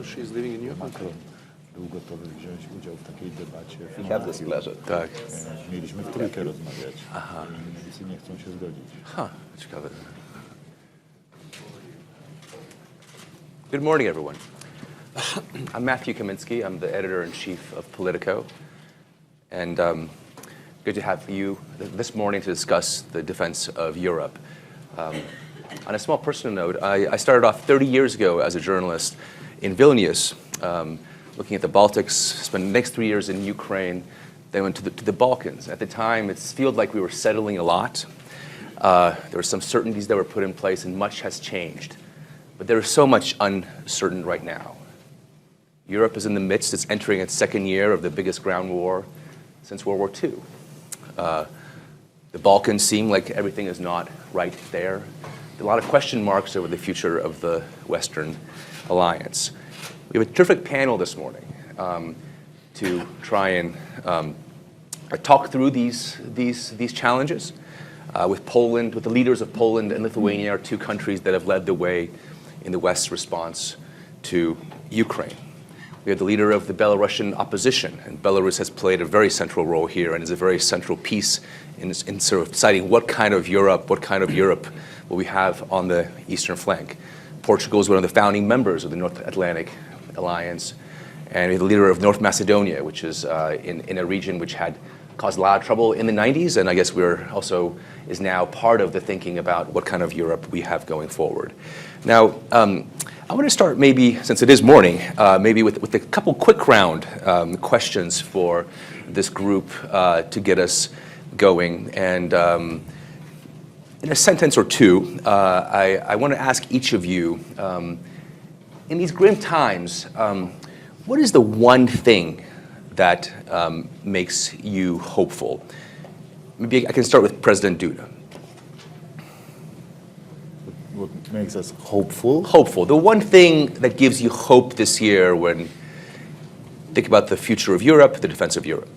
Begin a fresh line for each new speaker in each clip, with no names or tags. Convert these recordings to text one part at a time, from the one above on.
So she's living in Europe?
Gotowy wziąć udział w takiej debacie.
I have this pleasure.
Tak.
Mieliśmy w trójkę rozmawiać. Wszyscy nie chcą się zgodzić.
Ciekawe. Good morning, everyone. I'm Matthew Kaminsky. I'm the editor-in-chief of Politico. And good to have you this morning to discuss the defense of Europe. On a small personal note, I started off 30 years ago as a journalist in Vilnius, looking at the Baltics, spent the next 3 years in Ukraine, then went to the Balkans. At the time, it seemed like we were settling a lot. There were some certainties that were put in place, and much has changed. But there is so much uncertain right now. Europe is in the midst, it's entering its second year of the biggest ground war since World War II. The Balkans seem like everything is not right there. A lot of question marks over the future of the Western alliance. We have a terrific panel this morning to try and talk through these challenges with Poland, with the leaders of Poland and Lithuania, are two countries that have led the way in the West's response to Ukraine. We have the leader of the Belarusian opposition, and Belarus has played a very central role here and is a very central piece in sort of deciding what kind of Europe will we have on the eastern flank. Portugal is one of the founding members of the North Atlantic Alliance, and we have the leader of North Macedonia, which is in a region which had caused a lot of trouble in the 90s, and I guess is now part of the thinking about what kind of Europe we have going forward. Now, I want to start maybe, since it is morning, maybe with a couple quick round questions for this group to get us going. And in a sentence or two, I want to ask each of you, in these grim times, what is the one thing that makes you hopeful? Maybe I can start with President Duda.
What makes us hopeful?
Hopeful. The one thing that gives you hope this year when you think about the future of Europe, the defense of Europe.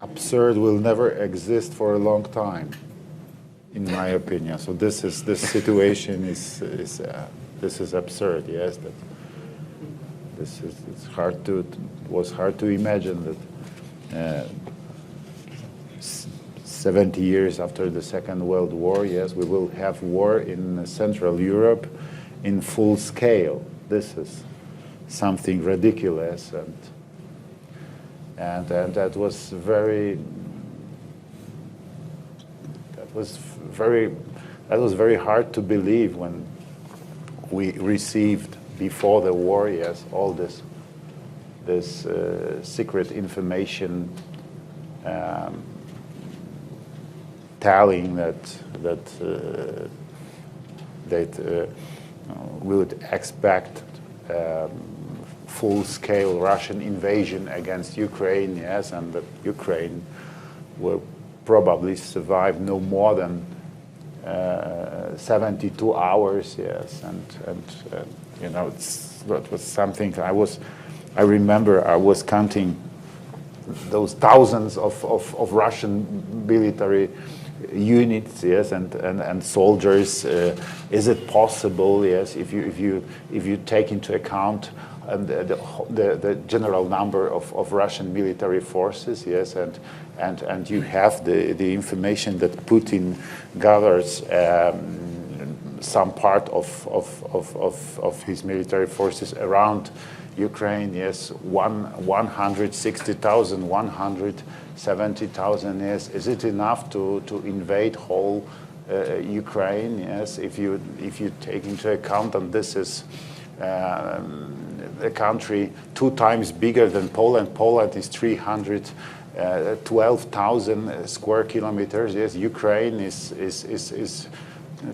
Absurd will never exist for a long time, in my opinion. So this situation is absurd. Yes, that was hard to imagine that 70 years after the Second World War, yes, we will have war in Central Europe in full scale. This is something ridiculous, and that was very hard to believe when we received before the war, yes, all this secret information telling that we would expect full-scale Russian invasion against Ukraine, yes, and that Ukraine will probably survive no more than 72 hours, yes, and that was something I remember I was counting those thousands of Russian military units, yes, and soldiers. Is it possible, yes, if you take into account the general number of Russian military forces, yes, and you have the information that Putin gathers some part of his military forces around Ukraine, yes, 160,000, 170,000, yes. Is it enough to invade whole Ukraine? Yes, if you take into account that this is a country 2 times bigger than Poland. Poland is 312,000 square kilometers. Yes, Ukraine is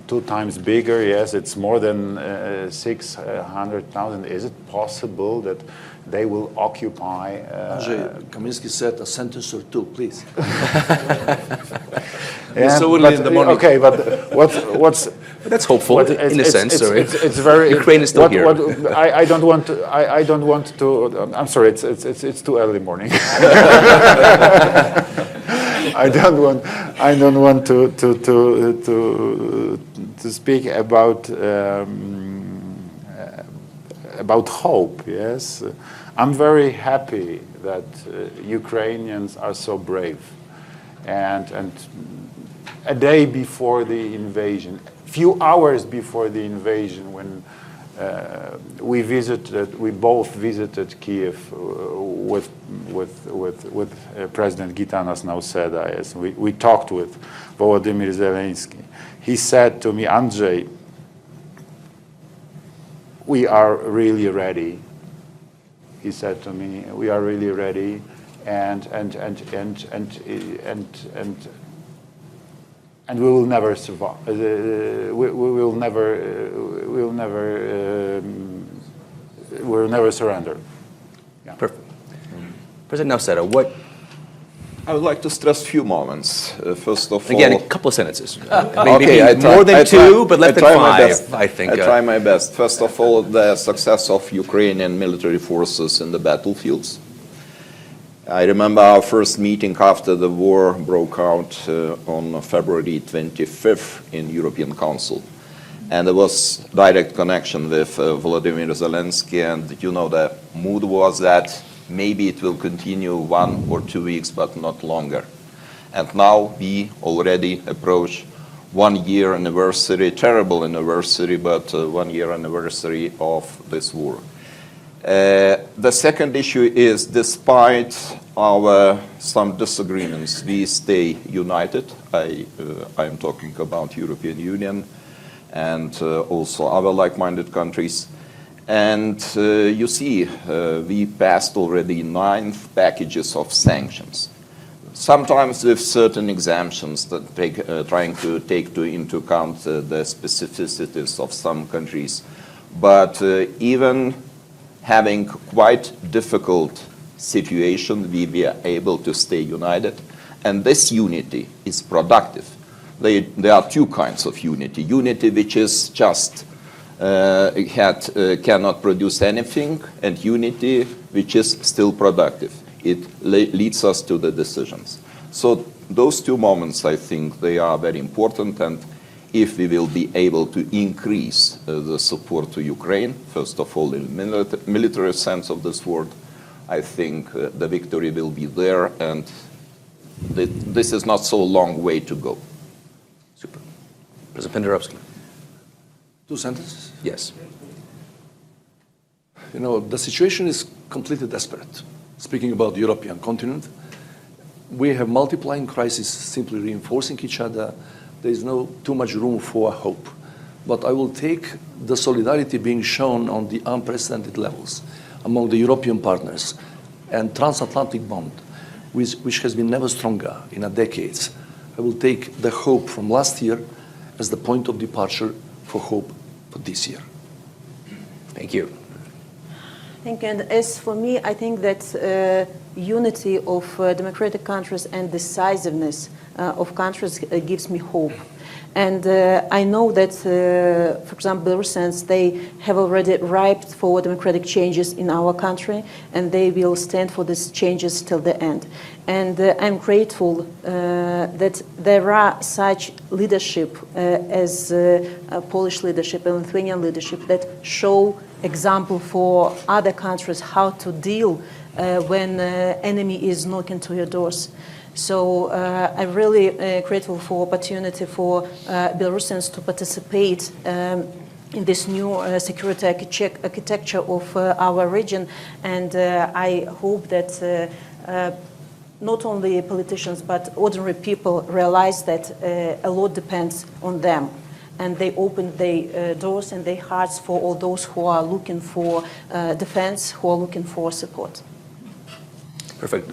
2 times bigger. Yes, it's more than 600,000. Is it possible that they will occupy?
Kaminsky said a sentence or two, please.
Yeah,
so in the morning.
Okay, but what's
that's hopeful in a sense.
It's very.
Ukraine is still here.
I don't want to. I'm sorry. It's too early morning. I don't want to speak about hope. Yes, I'm very happy that Ukrainians are so brave, and a day before the invasion, few hours before the invasion, when we both visited Kiev with President Gitanas Nauseda. Yes, we talked with Volodymyr Zelensky. He said to me, Andrzej, we are really ready. He said to me, we are really ready, and we will never survive. We will never surrender. Yeah.
Perfect. President Nauseda, what?
I would like to stress a few moments. First of
Again,
all,
a couple of sentences.
okay,
Maybe more than two, but less than five, I think.
I try my best. First of all, the success of Ukrainian military forces in the battlefields. I remember our first meeting after the war broke out on February 25th in European Council. And there was direct connection with Volodymyr Zelensky, and you know the mood was that maybe it will continue 1 or 2 weeks, but not longer. And now we already approach 1 year anniversary, terrible anniversary, but 1 year anniversary of this war. The second issue is, despite our some disagreements, we stay united. I am talking about European Union and also other like-minded countries. And you see, we passed already 9 packages of sanctions, sometimes with certain exemptions that trying to take into account the specificities of some countries. But even having quite difficult situation, we were able to stay united, and this unity is productive. There are 2 kinds of unity. Unity which is just cannot produce anything, and unity which is still productive. It leads us to the decisions. So those 2 moments, I think, they are very important, and if we will be able to increase the support to Ukraine, first of all in military sense of this word, I think the victory will be there, and this is not so long way to go.
Super. President Penderovsky.
2 sentences?
Yes.
You know, the situation is completely desperate. Speaking about the European continent, we have multiplying crises simply reinforcing each other. There is no too much room for hope. But I will take the solidarity being shown on the unprecedented levels among the European partners and transatlantic bond, which has been never stronger in a decades. I will take the hope from last year as the point of departure for hope for this year.
Thank you.
Thank you. And as for me, I think that unity of democratic countries and decisiveness of countries gives me hope. And I know that, for example, Belarusians, they have already ripe for democratic changes in our country, and they will stand for these changes till the end. And I'm grateful that there are such leadership as Polish leadership and Lithuanian leadership that show example for other countries how to deal when enemy is knocking to your doors. So I'm really grateful for opportunity for Belarusians to participate in this new security architecture of our region, and I hope that not only politicians but ordinary people realize that a lot depends on them, and they open their doors and their hearts for all those who are looking for defense, who are looking for support.
Perfect.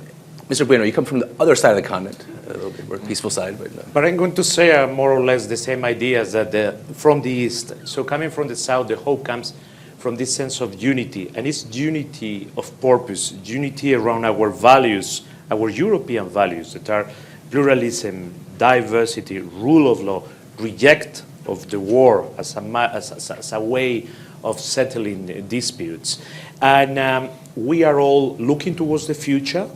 Mr. Bueno, you come from the other side of the continent, a little bit more peaceful side.
But I'm going to say more or less the same ideas that from the East. So coming from the South, the hope comes from this sense of unity. And it's unity of purpose, unity around our values, our European values that are pluralism, diversity, rule of law, reject of the war as a way of settling disputes. And we are all looking towards the future.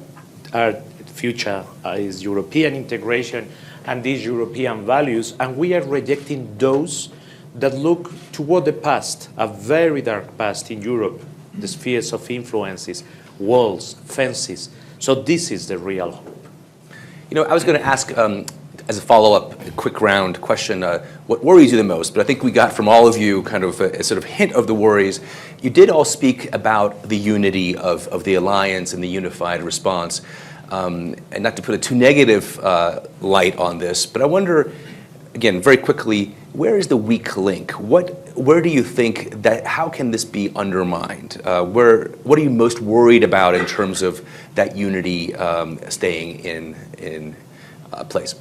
future is European integration and these European values, and we are rejecting those that look toward the past, a very dark past in Europe, the spheres of influences, walls, fences. So this is the real hope.
You know, I was going to ask, as a follow-up, a quick round question, what worries you the most? But I think we got from all of you kind of a sort of hint of the worries. You did all speak about the unity of the alliance and the unified response. And not to put a too negative light on this, but I wonder, again, very quickly, where is the weak link? Where do you think that, how can this be undermined? What are you most worried about in terms of that unity staying in place?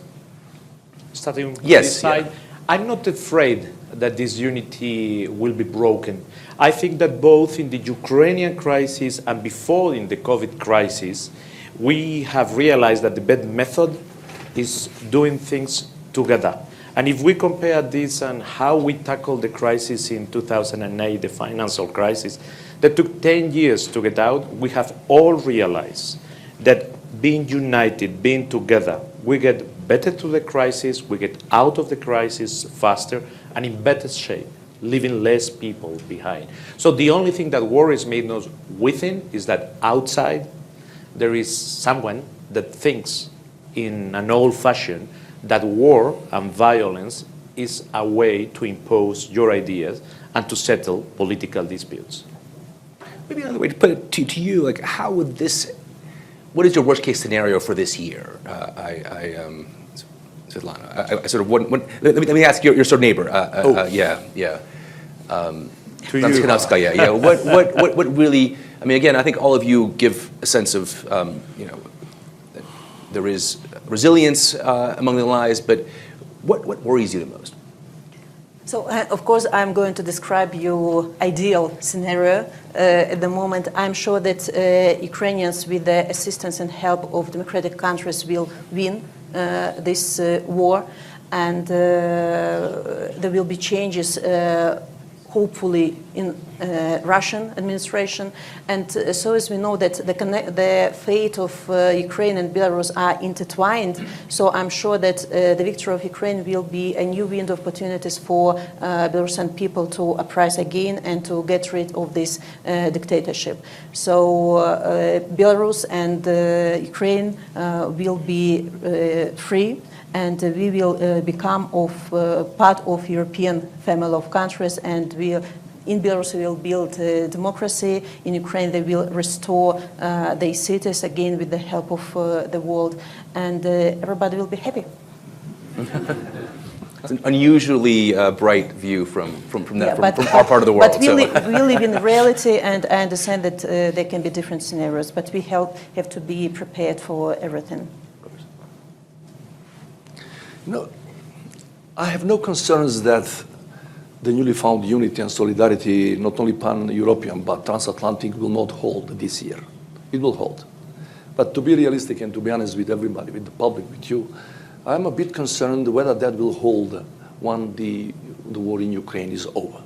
Starting from
Yes,
this side,
yeah.
I'm not afraid that this unity will be broken. I think that both in the Ukrainian crisis and before in the COVID crisis, we have realized that the best method is doing things together. And if we compare this and how we tackled the crisis in 2008, the financial crisis, that took 10 years to get out, we have all realized that being united, being together, we get better through the crisis, we get out of the crisis faster and in better shape, leaving less people behind. So the only thing that worries me not within is that outside there is someone that thinks in an old fashion that war and violence is a way to impose your ideas and to settle political disputes.
Maybe another way to put it to you, like how would this, what is your worst case scenario for this year? Svetlana, I sort of, let me ask your sort of neighbor. Yeah.
To you.
Yeah. What really, I mean, again, I think all of you give a sense of, you know, that there is resilience among the allies, but what worries you the most?
So, of course, I'm going to describe your ideal scenario. At the moment, I'm sure that Ukrainians, with the assistance and help of democratic countries, will win this war, and there will be changes, hopefully, in Russian administration. And so as we know that the fate of Ukraine and Belarus are intertwined, so I'm sure that the victory of Ukraine will be a new window of opportunities for Belarusian people to uprise again and to get rid of this dictatorship. So Belarus and Ukraine will be free, and we will become part of European family of countries, and in Belarus we will build democracy. In Ukraine they will restore their cities again with the help of the world, and everybody will be happy.
It's an unusually bright view from our part of the world.
But we live in reality, and I understand that there can be different scenarios, but we have to be prepared for everything.
No, I have no concerns that the newly found unity and solidarity, not only pan-European but transatlantic, will not hold this year. It will hold. But to be realistic and to be honest with everybody, with the public, with you, I'm a bit concerned whether that will hold when the war in Ukraine is over.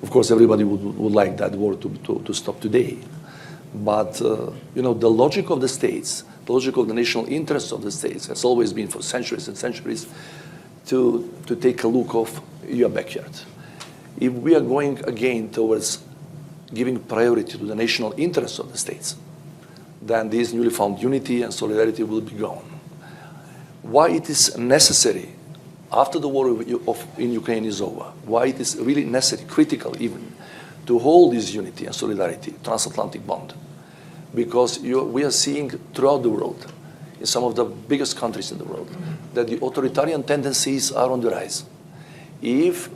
Of course, everybody would like that war to stop today. But you know, the logic of the states, the logic of the national interests of the states has always been for centuries and centuries to take a look of your backyard. If we are going again towards giving priority to the national interests of the states, then this newly found unity and solidarity will be gone. Why it is necessary, after the war in Ukraine is over, why it is really necessary, critical even, to hold this unity and solidarity, transatlantic bond. Because we are seeing throughout the world, in some of the biggest countries in the world, that the authoritarian tendencies are on the rise. If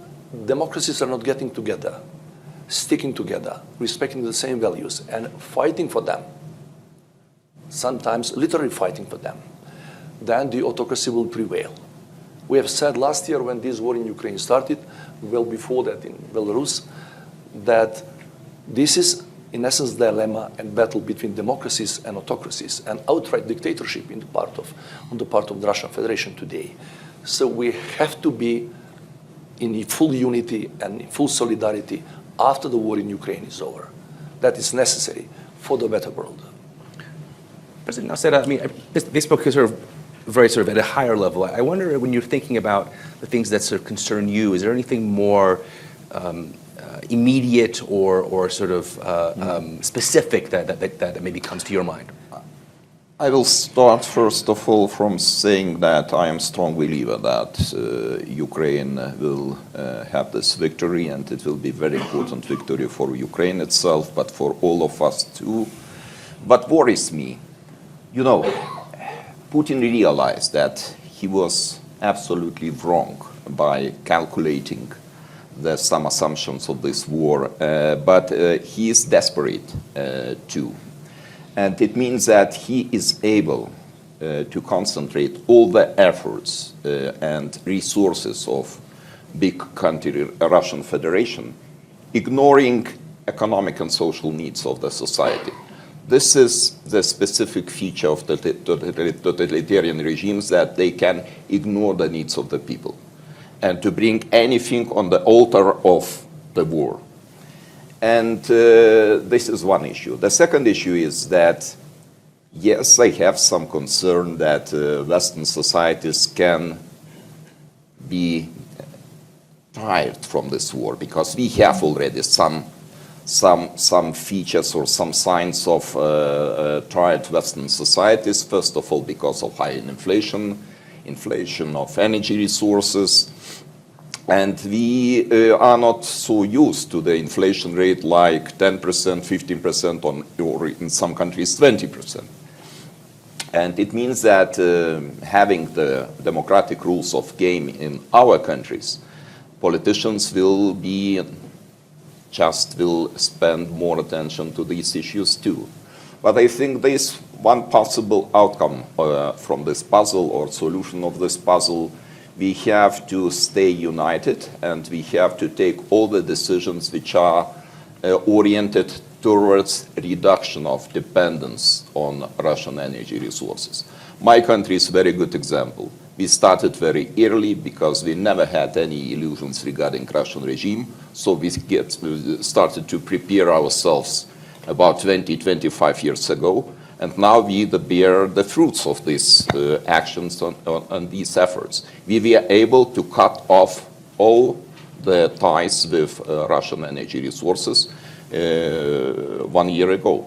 democracies are not getting together, sticking together, respecting the same values, and fighting for them, sometimes literally fighting for them, then the autocracy will prevail. We have said last year when this war in Ukraine started, well before that in Belarus, that this is in essence dilemma and battle between democracies and autocracies and outright dictatorship on the part of the Russian Federation today. So we have to be in full unity and in full solidarity after the war in Ukraine is over. That is necessary for the better world.
President Nauseda, I mean, they spoke sort of very sort of at a higher level. I wonder, when you're thinking about the things that sort of concern you, is there anything more immediate or sort of specific that maybe comes to your mind?
I will start first of all from saying that I am a strong believer that Ukraine will have this victory, and it will be a very important victory for Ukraine itself, but for all of us too. What worries me, you know, Putin realized that he was absolutely wrong by calculating some assumptions of this war, but he is desperate too. And it means that he is able to concentrate all the efforts and resources of big country, Russian Federation, ignoring economic and social needs of the society. This is the specific feature of the totalitarian regimes, that they can ignore the needs of the people and to bring anything on the altar of the war. And this is one issue. The second issue is that, yes, I have some concern that Western societies can be tired from this war, because we have already some features or some signs of tired Western societies. First of all, because of high inflation of energy resources. And we are not so used to the inflation rate like 10%, 15%, or in some countries 20%. And it means that having the democratic rules of game in our countries, politicians will spend more attention to these issues too. But I think there is one possible outcome from this puzzle, or solution of this puzzle. We have to stay united, and we have to take all the decisions which are oriented towards reduction of dependence on Russian energy resources. My country is a very good example. We started very early because we never had any illusions regarding Russian regime, so we started to prepare ourselves about 20-25 years ago, and now we bear the fruits of these actions and these efforts. We were able to cut off all the ties with Russian energy resources 1 year ago.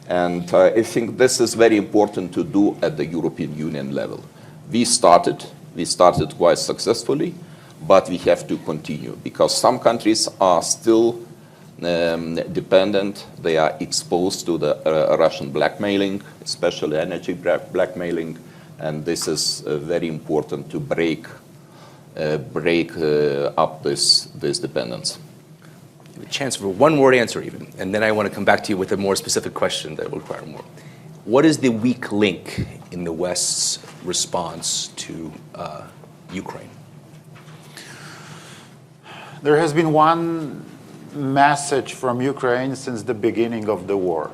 And I think this is very important to do at the European Union level. We started quite successfully, but we have to continue, because some countries are still dependent. They are exposed to the Russian blackmailing, especially energy blackmailing, and this is very important to break up this dependence.
A chance for one word answer even, and then I want to come back to you with a more specific question that will require more. What is the weak link in the West's response to Ukraine?
There has been one message from Ukraine since the beginning of the war.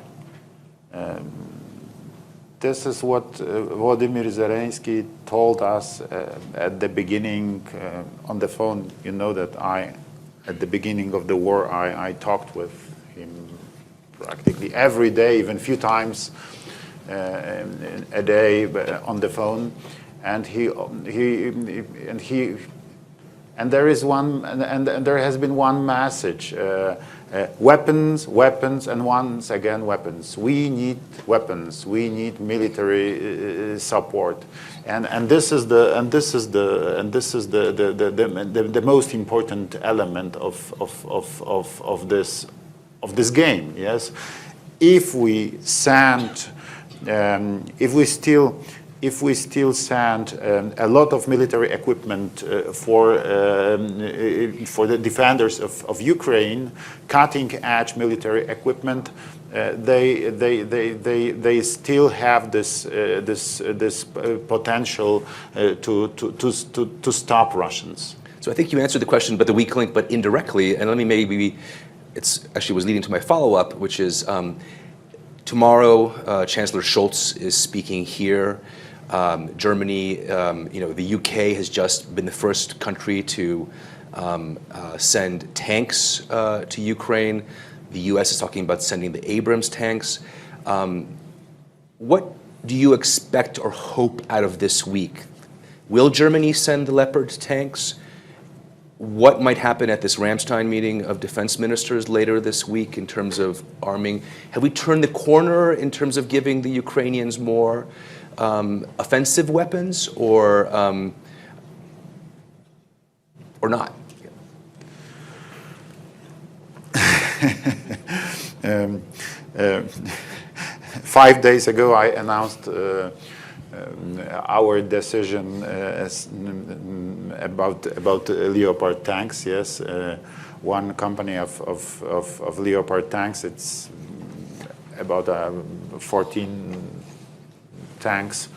This is what Volodymyr Zelensky told us at the beginning on the phone. You know that at the beginning of the war, I talked with him practically every day, even a few times a day on the phone, and there has been one message: weapons, and once again weapons. We need weapons. We need military support, and this is the most important element of this game. Yes, if we still send a lot of military equipment for the defenders of Ukraine, cutting-edge military equipment, they still have this potential to stop Russians.
So I think you answered the question about the weak link, but indirectly, and let me it's actually was leading to my follow-up, which is tomorrow Chancellor Scholz is speaking here. Germany, the UK has just been the first country to send tanks to Ukraine. The US is talking about sending the Abrams tanks. What do you expect or hope out of this week? Will Germany send the Leopard tanks? What might happen at this Ramstein meeting of defense ministers later this week in terms of arming? Have we turned the corner in terms of giving the Ukrainians more offensive weapons, or not?
5 days ago, I announced our decision about Leopard tanks. Yes, one company of Leopard tanks. It's about 14 tanks.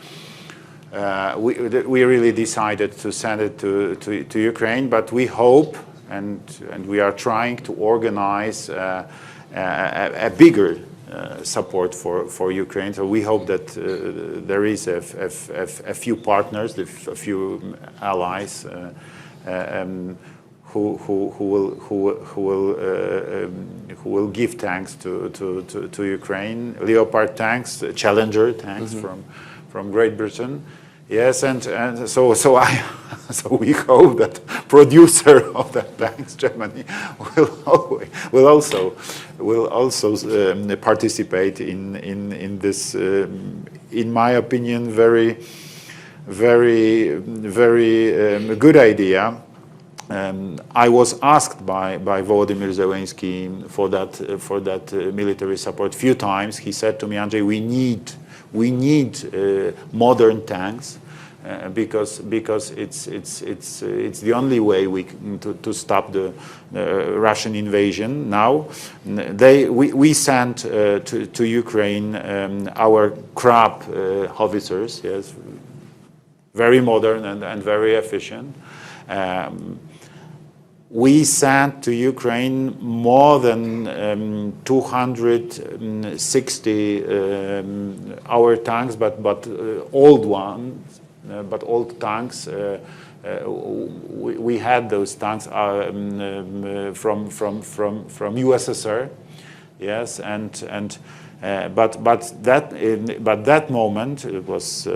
We really decided to send it to Ukraine, but we hope and we are trying to organize a bigger support for Ukraine. So we hope that there is a few partners, a few allies who will give tanks to Ukraine, Leopard tanks, Challenger tanks from Great Britain. Yes, and so we hope that producer of the tanks, Germany, will also participate in this, in my opinion, very good idea. I was asked by Volodymyr Zelensky for that military support a few times. He said to me, Andrzej, we need modern tanks because it's the only way to stop the Russian invasion. Now, we sent to Ukraine our Krab howitzers, yes, very modern and very efficient. We sent to Ukraine more than 260 our tanks, but old ones, but old tanks. We had those tanks from USSR, yes, but that moment, it was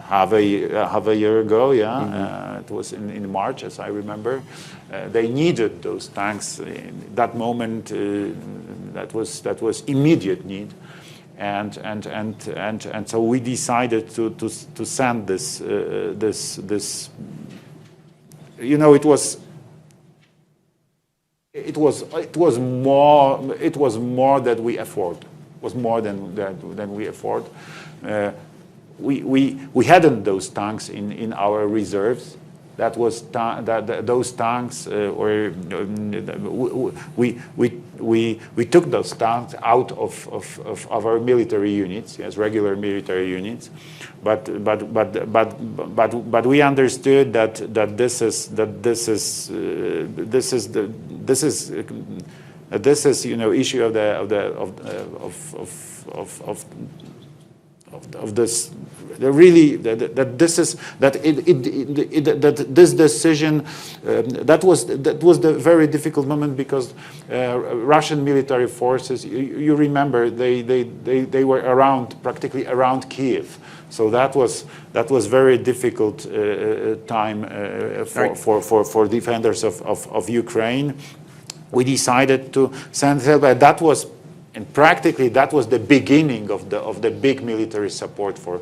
half a year ago, yeah. It was in March, as I remember. They needed those tanks in that moment. That was immediate need, and so we decided to send this. You know, it was more than we afford. It was more than we afford. We hadn't those tanks in our reserves. That was those tanks were we took those tanks out of our military units, yes, regular military units, but we understood that this is you know issue of this. This decision that was the very difficult moment because Russian military forces, you remember, they were practically around Kiev, so that was very difficult time for defenders of Ukraine. We decided to send help, and that was. And practically, that was the beginning of the big military support for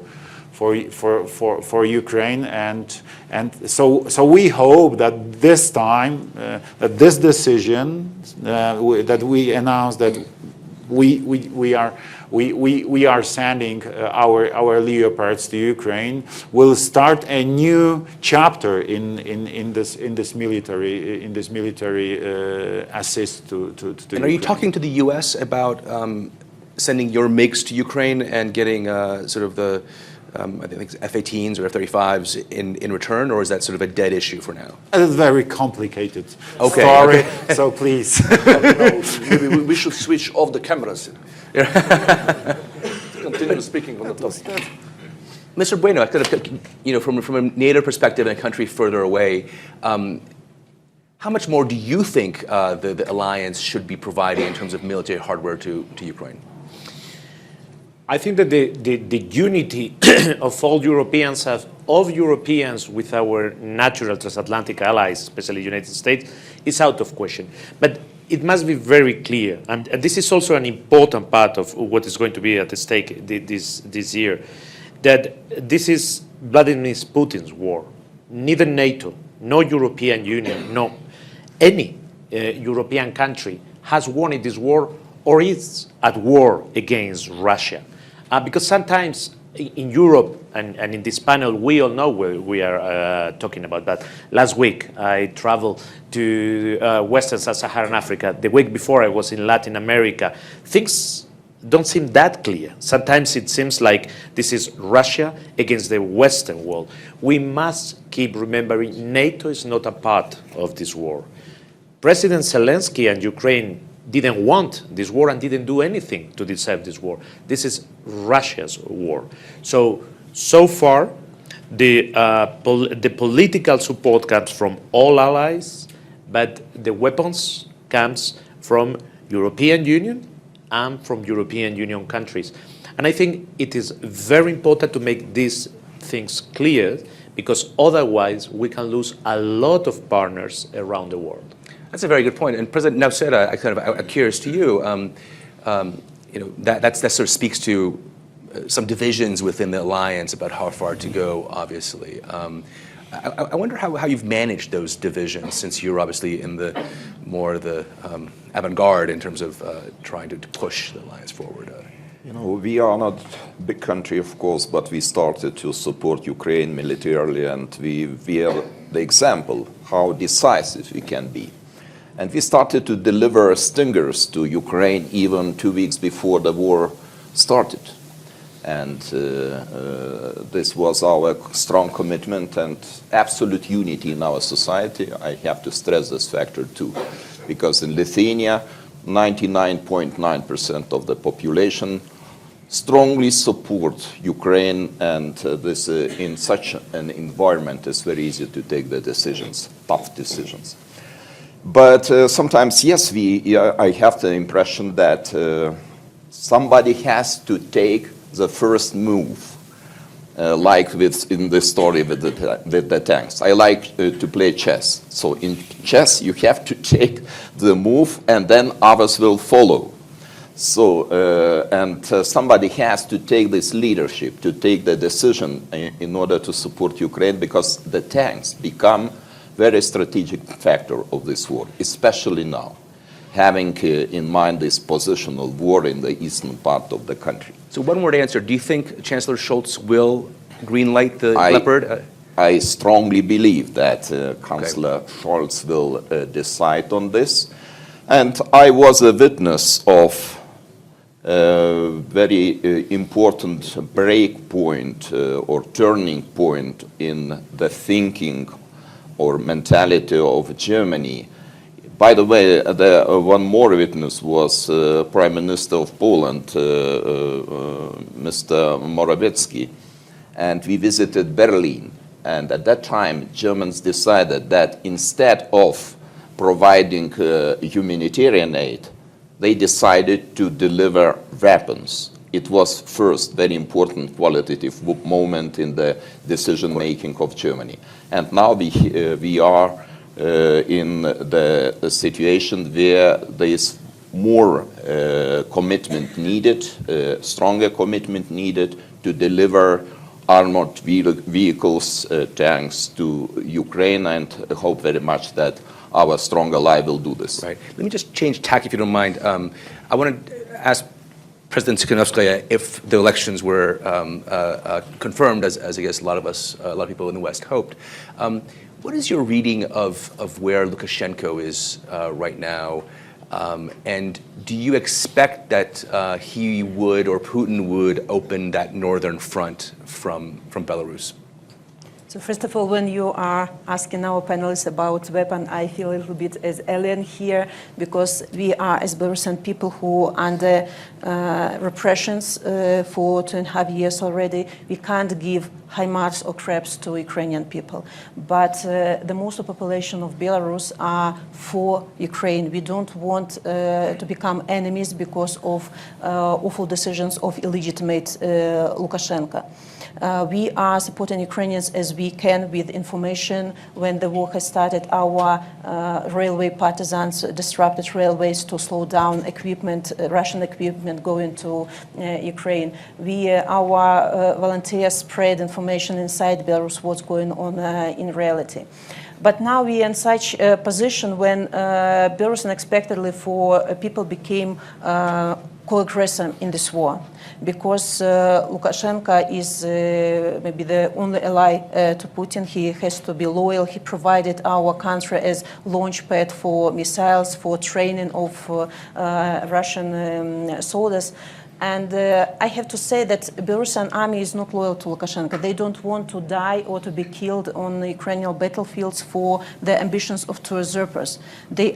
Ukraine, and so we hope that this time that this decision that we announced that we are sending our Leopards to Ukraine will start a new chapter in this military assist to
And
Ukraine.
are you talking to the U.S. about sending your MiGs to Ukraine and getting sort of the I think F-18s or F-35s in return, or is that sort of a dead issue for now?
It's a very complicated story,
Okay.
so please.
No, maybe we should switch off the cameras. Continue speaking on the topic.
Mr. Bueno, you know, from a NATO perspective in a country further away, how much more do you think the alliance should be providing in terms of military hardware to Ukraine?
I think that the unity of all Europeans, with our natural transatlantic allies, especially the United States, is out of question. But it must be very clear, and this is also an important part of what is going to be at stake this year, that this is Vladimir Putin's war. Neither NATO, no European Union, no any European country has won in this war or is at war against Russia. Because sometimes in Europe and in this panel, we all know what we are talking about that. Last week, I traveled to Western Sub-Saharan Africa. The week before, I was in Latin America. Things don't seem that clear. Sometimes it seems like this is Russia against the Western world. We must keep remembering NATO is not a part of this war. President Zelensky and Ukraine didn't want this war and didn't do anything to deserve this war. This is Russia's war. So far, the political support comes from all allies, but the weapons comes from European Union and from European Union countries. And I think it is very important to make these things clear, because otherwise we can lose a lot of partners around the world.
That's a very good point. And President Nauseda, I'm curious to you, that sort of speaks to some divisions within the alliance about how far to go, obviously. I wonder how you've managed those divisions, since you're obviously in the more the avant-garde in terms of trying to push the alliance forward.
We are not a big country, of course, but we started to support Ukraine militarily, and we are the example how decisive we can be. And we started to deliver stingers to Ukraine even 2 weeks before the war started. And this was our strong commitment and absolute unity in our society. I have to stress this factor too, because in Lithuania, 99.9% of the population strongly support Ukraine, and this in such an environment it's very easy to take the decisions, tough decisions. But sometimes, yes, I have the impression that somebody has to take the first move, like in the story with the tanks. I like to play chess. So in chess, you have to take the move, and then others will follow. So, somebody has to take this leadership, to take the decision in order to support Ukraine, because the tanks become very strategic factor of this war, especially now, having in mind this positional war in the eastern part of the country.
So one word answer, do you think Chancellor Scholz will greenlight the Leopard?
I strongly believe that Chancellor Scholz will decide on this. And I was a witness of a very important break point or turning point in the thinking or mentality of Germany. By the way, one more witness was Prime Minister of Poland, Mr. Morawiecki, and we visited Berlin. And at that time, Germans decided that instead of providing humanitarian aid, they decided to deliver weapons. It was first very important qualitative moment in the decision-making of Germany. And now we are in the situation where there is more commitment needed, stronger commitment needed to deliver armored vehicles, tanks to Ukraine, and hope very much that our strong ally will do this.
Right. Let me just change tack, if you don't mind. I want to ask President Tikhanovskaya if the elections were confirmed, as I guess a lot of people in the West hoped. What is your reading of where Lukashenko is right now? And do you expect that he would, or Putin would, open that northern front from Belarus?
So first of all, when you are asking our panelists about weapon, I feel a little bit as alien here because we are, as Belarusian people who are under repressions for 2.5 years already, we can't give HIMARS or crabs to Ukrainian people. But the most of the population of Belarus are for Ukraine. We don't want to become enemies because of awful decisions of illegitimate Lukashenko. We are supporting Ukrainians as we can with information. When the war has started, our railway partisans disrupted railways to slow down equipment, Russian equipment going to Ukraine. Our volunteers spread information inside Belarus what's going on in reality. But now we are in such a position when Belarus unexpectedly people became co-aggressor in this war, because Lukashenko is maybe the only ally to Putin. He has to be loyal. He provided our country as launch pad for missiles, for training of Russian soldiers. And I have to say that the Belarusian army is not loyal to Lukashenko. They don't want to die or to be killed on the Ukrainian battlefields for the ambitions of two usurpers. They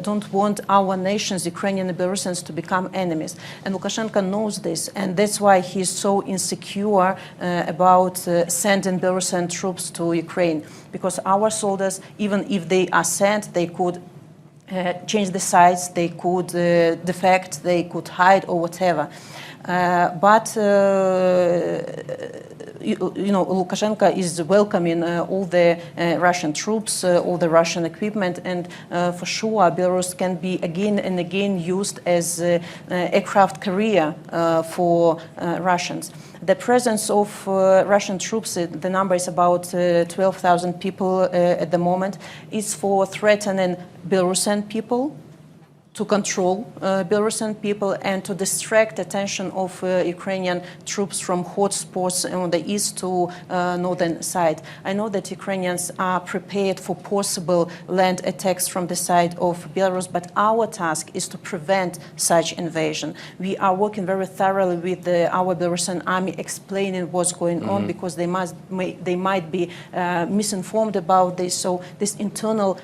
don't want our nations, Ukrainian and Belarusians, to become enemies. And Lukashenko knows this, and that's why he's so insecure about sending Belarusian troops to Ukraine. Because our soldiers, even if they are sent, they could change the sides, they could defect, they could hide or whatever. But Lukashenko is welcoming all the Russian troops, all the Russian equipment, and for sure Belarus can be again and again used as aircraft carrier for Russians. The presence of Russian troops, the number is about 12,000 people at the moment, is for threatening Belarusian people, to control Belarusian people, and to distract attention of Ukrainian troops from hotspots on the east to northern side. I know that Ukrainians are prepared for possible land attacks from the side of Belarus, but our task is to prevent such invasion. We are working very thoroughly with our Belarusian army, explaining what's going on, because they might be misinformed about this. So this internal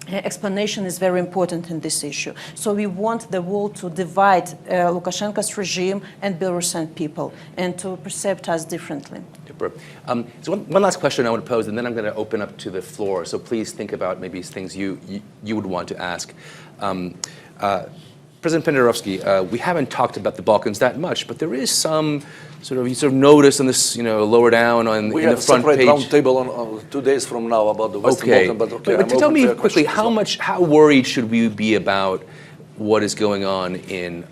explanation is very important in this issue. So we want the world to divide Lukashenko's regime and Belarusian people and to perceive us differently.
Super. So one last question I want to pose, and then I'm going to open up to the floor. So please think about maybe things you would want to ask. President Penderovsky, we haven't talked about the Balkans that much, but there is some you notice on this, lower down on
we
in the front page.
We have a separate roundtable on 2 days from now about the Western Balkans. But okay,
but tell me quickly, how worried should we be about what is going on in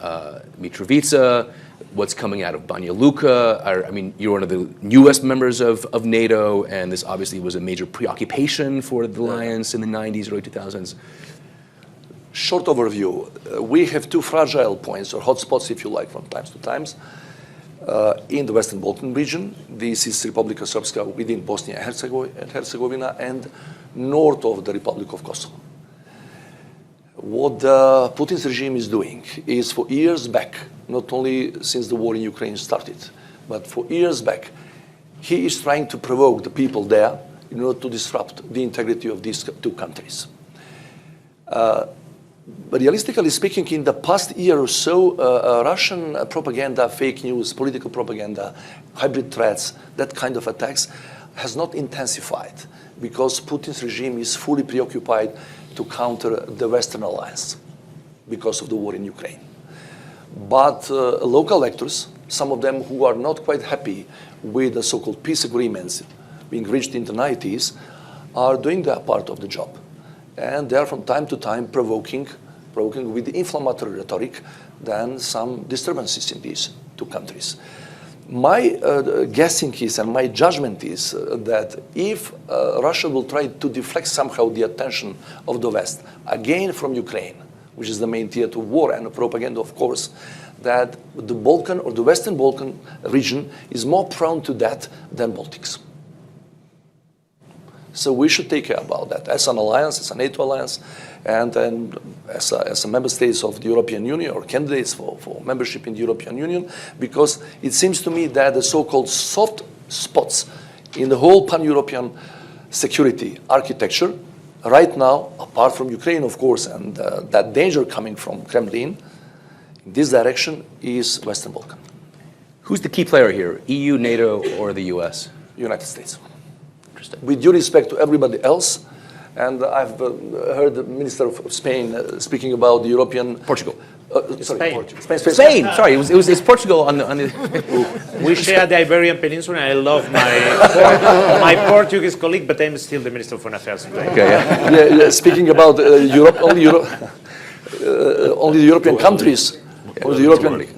Mitrovica, what's coming out of Banja Luka? I mean, you're one of the newest members of NATO, and this obviously was a major preoccupation for the alliance in the 90s, early 2000s.
Short overview. We have two fragile points, or hotspots, if you like, from time to time. In the Western Balkan region, this is Republika Srpska within Bosnia and Herzegovina, and north of the Republic of Kosovo. What Putin's regime is doing is, for years back, not only since the war in Ukraine started, but for years back, he is trying to provoke the people there in order to disrupt the integrity of these two countries. But realistically speaking, in the past year or so, Russian propaganda, fake news, political propaganda, hybrid threats, that kind of attacks has not intensified because Putin's regime is fully preoccupied to counter the Western alliance because of the war in Ukraine. But local actors, some of them who are not quite happy with the so-called peace agreements being reached in the 90s, are doing their part of the job. And they are from time to time provoking with inflammatory rhetoric, then some disturbances in these two countries. My guessing is, and my judgment is, that if Russia will try to deflect somehow the attention of the West, again from Ukraine, which is the main theater of war and propaganda, of course, that the Balkan or the Western Balkan region is more prone to that than Baltics. So we should take care about that as an alliance, as a NATO alliance, and then as a member states of the European Union or candidates for membership in the European Union, because it seems to me that the so-called soft spots in the whole pan-European security architecture right now, apart from Ukraine, of course, and that danger coming from Kremlin, in this direction is Western Balkan,
Who's the key player here, EU, NATO, or the US?
United States.
Interesting.
With due respect to everybody else, and I've heard the Minister of Spain speaking about the European...
Portugal.
Sorry,
Spain.
Spain.
Sorry, it's Portugal on the
We share the Iberian Peninsula, and I love my Portuguese colleague, but I'm still the Minister of Foreign Affairs today.
Okay, yeah.
Yeah, speaking about Europe, only the European countries, or the European,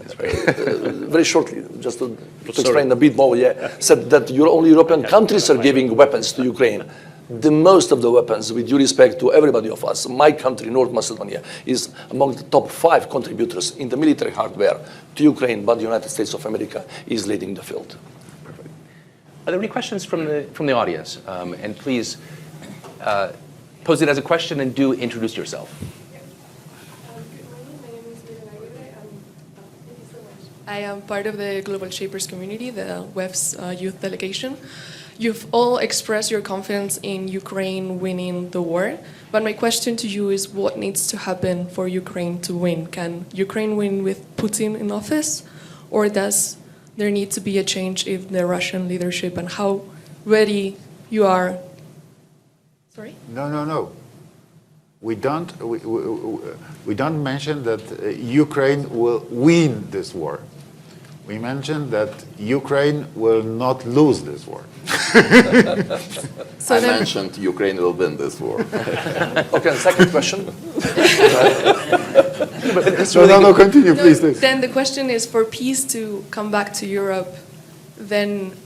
very shortly, just to explain a bit more, said that only European countries are giving weapons to Ukraine. The most of the weapons, with due respect to everybody of us, my country, North Macedonia, is among the top 5 contributors in the military hardware to Ukraine, but the United States of America is leading the field.
Perfect. Are there any questions from the audience? And please pose it as a question and do introduce yourself.
I am part of the Global Shapers community, the WEF's youth delegation. You've all expressed your confidence in Ukraine winning the war, but my question to you is what needs to happen for Ukraine to win? Can Ukraine win with Putin in office, or does there need to be a change in the Russian leadership, and how ready you are? Sorry?
No. We don't mention that Ukraine will win this war. We mentioned that Ukraine will not lose this war.
So
I mentioned Ukraine will win this war.
Okay, second question.
No, continue, please.
Then the question is, for peace to come back to Europe, then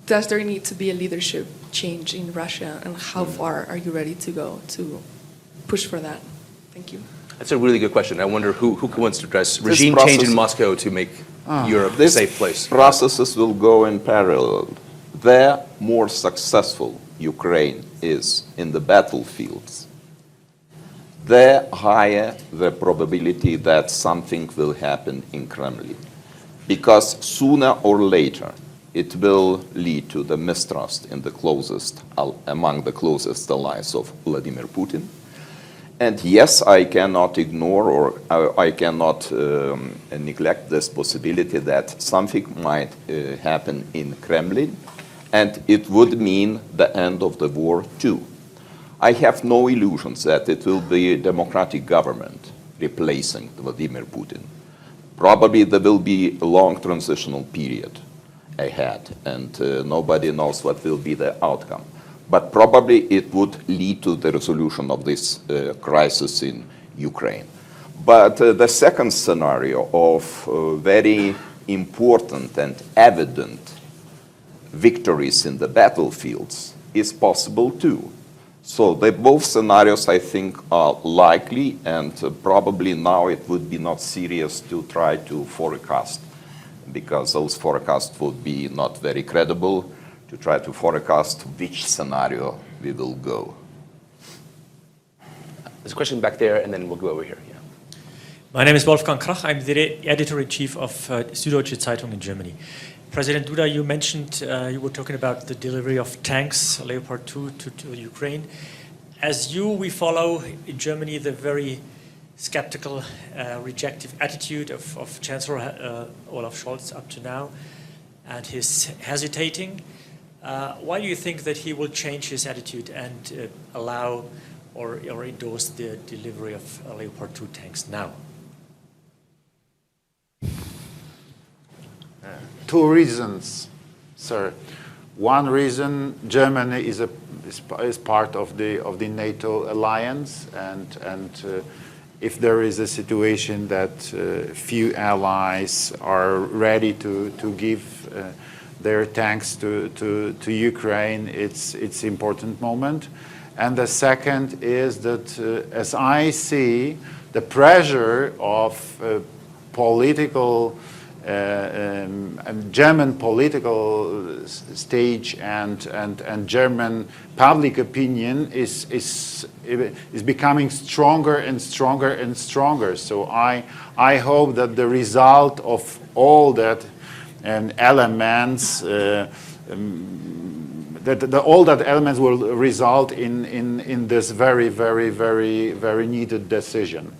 does there need to be a leadership change in Russia, and how far are you ready to go to push for that? Thank you.
That's a really good question. I wonder who wants to address regime change in Moscow to make Europe a safe place.
Processes will go in parallel. The more successful Ukraine is in the battlefields, the higher the probability that something will happen in Kremlin. Because sooner or later, it will lead to the mistrust in among the closest allies of Vladimir Putin. And yes, I cannot ignore or I cannot neglect this possibility that something might happen in Kremlin, and it would mean the end of the war too. I have no illusions that it will be a democratic government replacing Vladimir Putin. Probably there will be a long transitional period ahead, and nobody knows what will be the outcome. But probably it would lead to the resolution of this crisis in Ukraine. But the second scenario of very important and evident victories in the battlefields is possible too. So both scenarios, I think, are likely, and probably now it would be not serious to try to forecast, because those forecasts would be not very credible, to try to forecast which scenario we will go.
There's a question back there, and then we'll go over here. Yeah.
My name is Wolfgang Krach. I'm the editor-in-chief of Süddeutsche Zeitung in Germany. President Duda, you mentioned you were talking about the delivery of tanks, Leopard 2, to Ukraine. As we follow in Germany the very skeptical, rejective attitude of Chancellor Olaf Scholz up to now, and his hesitating. Why do you think that he will change his attitude and allow or endorse the delivery of Leopard 2 tanks now?
Two reasons, sir. One reason, Germany is part of the NATO alliance, and if there is a situation that few allies are ready to give their tanks to Ukraine, it's important moment. And the second is that, as I see, the pressure of political German political stage and German public opinion is becoming stronger and stronger and stronger. So I hope that the result of all that and elements. All that elements will result in this very, very, very, very needed decision.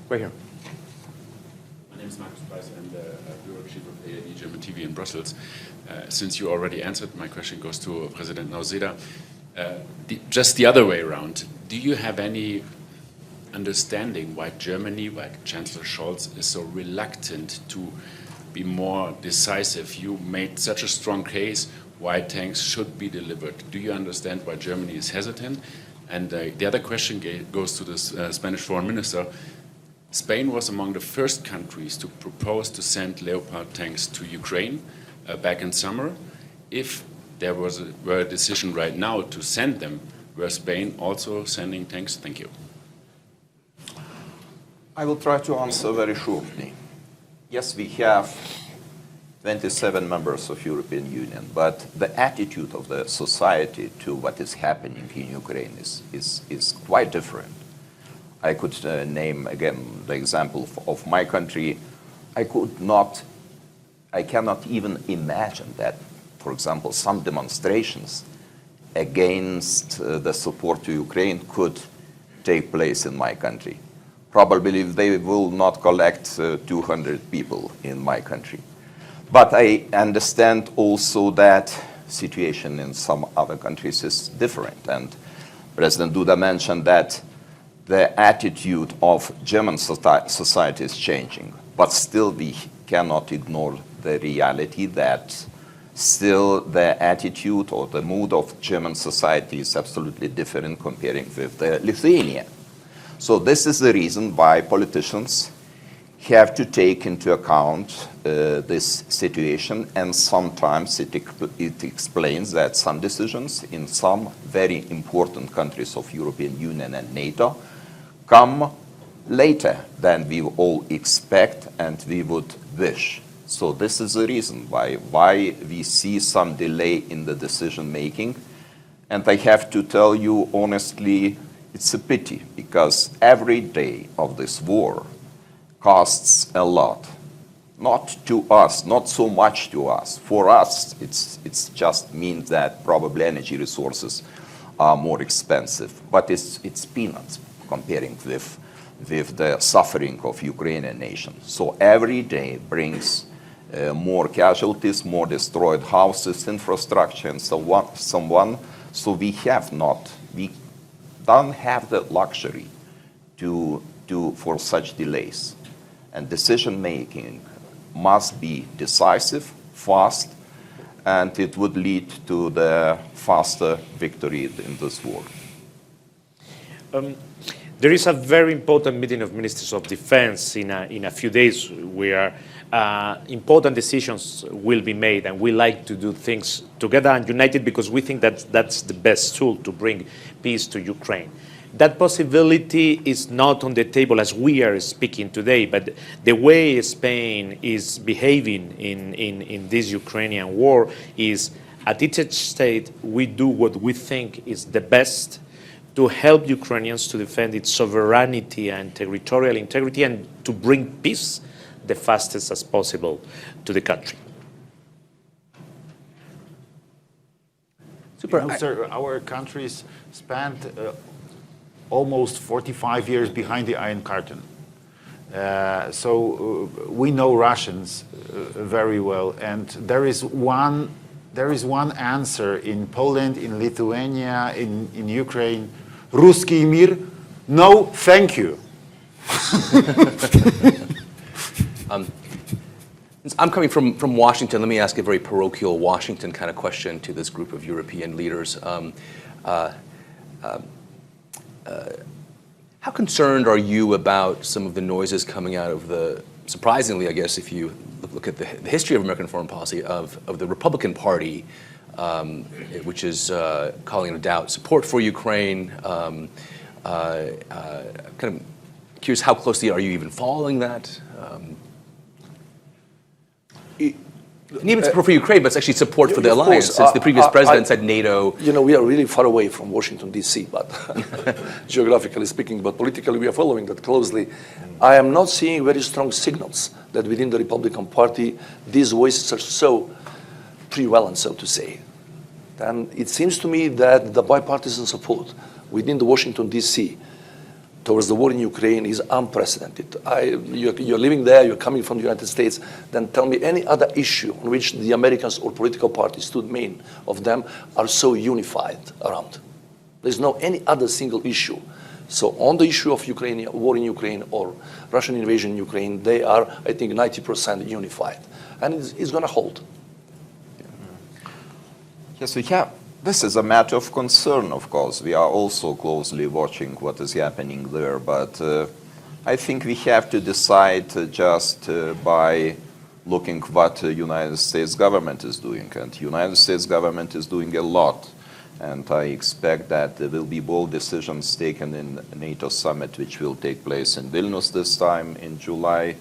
Right here.
My name is Markus Preiss. I'm the bureau chief of ARD German TV in Brussels. Since you already answered, my question goes to President Nausėda. Just the other way around, do you have any understanding why Germany, why Chancellor Scholz, is so reluctant to be more decisive? You made such a strong case why tanks should be delivered. Do you understand why Germany is hesitant? And the other question goes to the Spanish foreign minister. Spain was among the first countries to propose to send Leopard tanks to Ukraine back in summer. If there were a decision right now to send them, were Spain also sending tanks? Thank you.
I will try to answer very shortly. Yes, we have 27 members of European Union, but the attitude of the society to what is happening in Ukraine is quite different. I could name again the example of my country. I cannot even imagine that, for example, some demonstrations against the support to Ukraine could take place in my country. Probably they will not collect 200 people in my country. But I understand also that situation in some other countries is different. And President Duda mentioned that the attitude of German society is changing. But still we cannot ignore the reality that still the attitude or the mood of German society is absolutely different comparing with Lithuania. So this is the reason why politicians have to take into account this situation, and sometimes it explains that some decisions in some very important countries of European Union and NATO come later than we all expect and we would wish. So this is the reason why we see some delay in the decision making. And I have to tell you honestly, it's a pity, because every day of this war costs a lot. Not to us, not so much to us. For us, it's just means that probably energy resources are more expensive, but it's peanuts comparing with the suffering of Ukrainian nation. So every day brings more casualties, more destroyed houses, infrastructure, and so on. So we don't have the luxury for such delays. And decision making must be decisive, fast, and it would lead to the faster victory in this war.
There is a very important meeting of ministers of defense in a few days where important decisions will be made, and we like to do things together and united because we think that that's the best tool to bring peace to Ukraine. That possibility is not on the table as we are speaking today, but the way Spain is behaving in this Ukrainian war is at each state we do what we think is the best to help Ukrainians to defend its sovereignty and territorial integrity and to bring peace the fastest as possible to the country.
Super. You know, sir, our countries spent almost 45 years behind the Iron Curtain. So we know Russians very well, and there is one answer in Poland, in Lithuania, in Ukraine. Ruski mir, no, thank you.
I'm coming from Washington. Let me ask a very parochial Washington kind of question to this group of European leaders. How concerned are you about some of the noises coming out of surprisingly, I guess, if you look at the history of American foreign policy, of the Republican Party, which is calling into doubt support for Ukraine? Kind of curious, how closely are you even following that? And even support for Ukraine, but it's actually support for the
Of
alliance,
course,
since the previous president said NATO.
You know, we are really far away from Washington, D.C., but geographically speaking, but politically we are following that closely. I am not seeing very strong signals that within the Republican Party these voices are so prevalent, so to say. And it seems to me that the bipartisan support within the Washington, D.C. towards the war in Ukraine is unprecedented. You're living there, you're coming from the United States, then tell me any other issue on which the Americans or political parties, two main of them, are so unified around. There's no any other single issue. So on the issue of Ukraine, war in Ukraine or Russian invasion in Ukraine, they are, I think, 90% unified. And it's going to hold.
Yes, we have. This is a matter of concern, of course. We are also closely watching what is happening there, but I think we have to decide just by looking what the United States government is doing. And the United States government is doing a lot. And I expect that there will be bold decisions taken in the NATO summit, which will take place in Vilnius this time in July.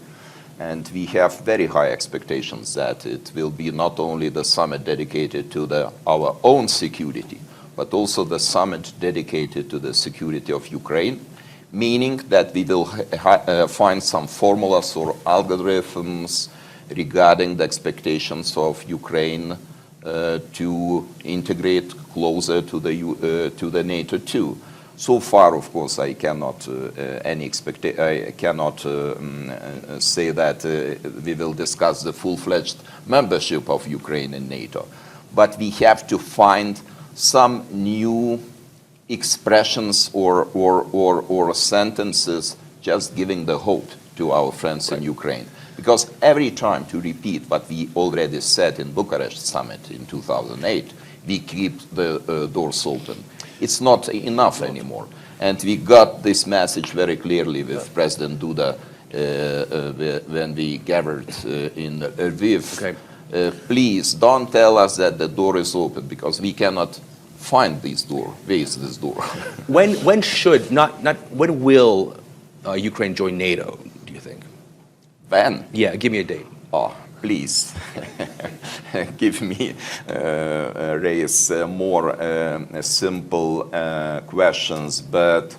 And we have very high expectations that it will be not only the summit dedicated to our own security, but also the summit dedicated to the security of Ukraine, meaning that we will find some formulas or algorithms regarding the expectations of Ukraine to integrate closer to the NATO too. So far, of course, I cannot say that we will discuss the full-fledged membership of Ukraine in NATO. But we have to find some new expressions or sentences just giving the hope to our friends in Ukraine. Because every time, to repeat what we already said in Bucharest summit in 2008, we keep the doors open. It's not enough anymore. And we got this message very clearly with President Duda when we gathered in Lviv.
Okay.
Please don't tell us that the door is open, because we cannot find this door. Where is this door?
When will Ukraine join NATO, do you think?
When?
Yeah, give me a date.
Oh, please give me raise more simple questions, but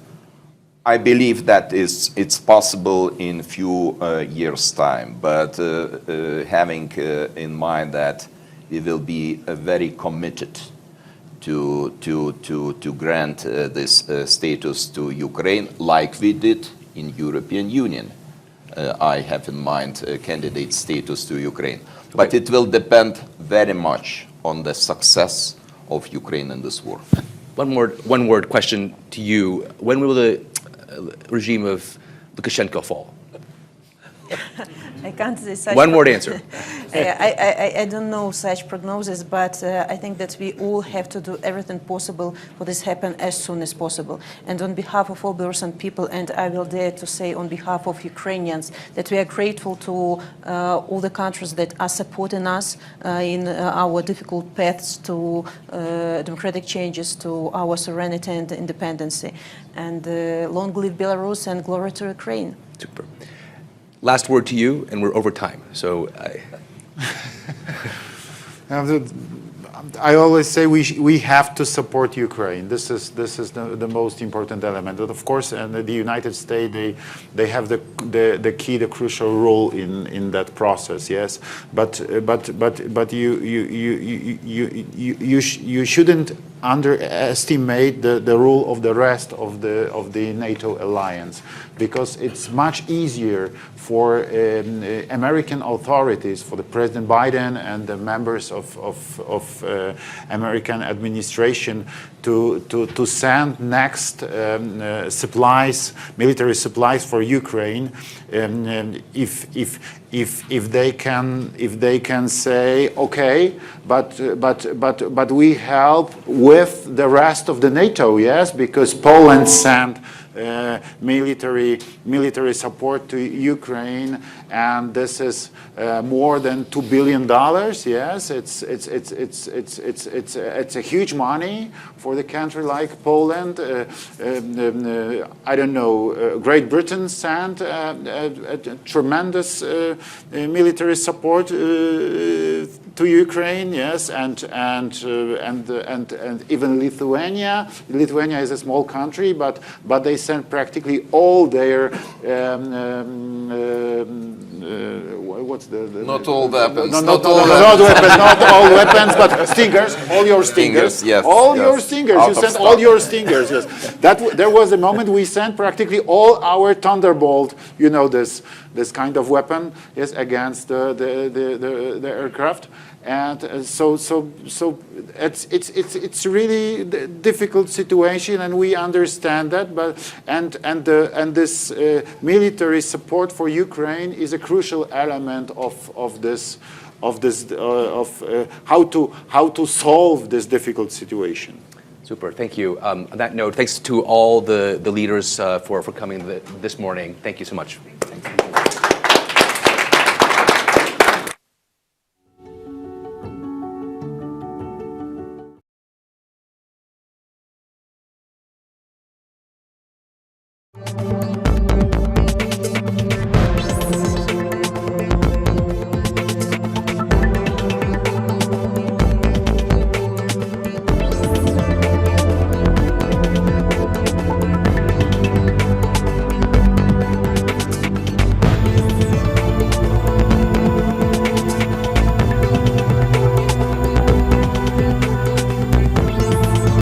I believe that it's possible in few years' time. But having in mind that we will be very committed to grant this status to Ukraine, like we did in European Union. I have in mind candidate status to Ukraine. But it will depend very much on the success of Ukraine in this war.
One word question to you. When will the regime of Lukashenko fall?
I can't say such.
One word answer.
I don't know such prognosis, but I think that we all have to do everything possible for this happen as soon as possible. And on behalf of all Belarusian people, and I will dare to say on behalf of Ukrainians, that we are grateful to all the countries that are supporting us in our difficult paths to democratic changes, to our serenity and independence. And long live Belarus and glory to Ukraine.
Super. Last word to you, and we're over time. So
I always say we have to support Ukraine. This is the most important element. But of course, and the United States they have the key, the crucial role in that process. Yes, but you shouldn't underestimate the role of the rest of the NATO alliance, because it's much easier for American authorities, for the President Biden and the members of American administration to send next supplies, military supplies for Ukraine, if they can say, okay, but we help with the rest of the NATO, yes, because Poland sent military support to Ukraine, and this is more than $2 billion. Yes, it's a huge money for the country like Poland. I don't know. Great Britain sent a tremendous military support to Ukraine, yes, and even Lithuania. Lithuania is a small country, but they sent practically all their what's the
Not all weapons.
not all weapons, but stingers, all your stingers,
Yes,
all
yes.
your stingers.
Out
You
of
sent
stock.
all your stingers. Yes, there was a moment we sent practically all our Thunderbolt, this kind of weapon, yes, against the aircraft. And so it's really a difficult situation, and we understand that. But this military support for Ukraine is a crucial element of how to solve this difficult situation.
Super, thank you. On that note, thanks to all the leaders for coming this morning. Thank you so much.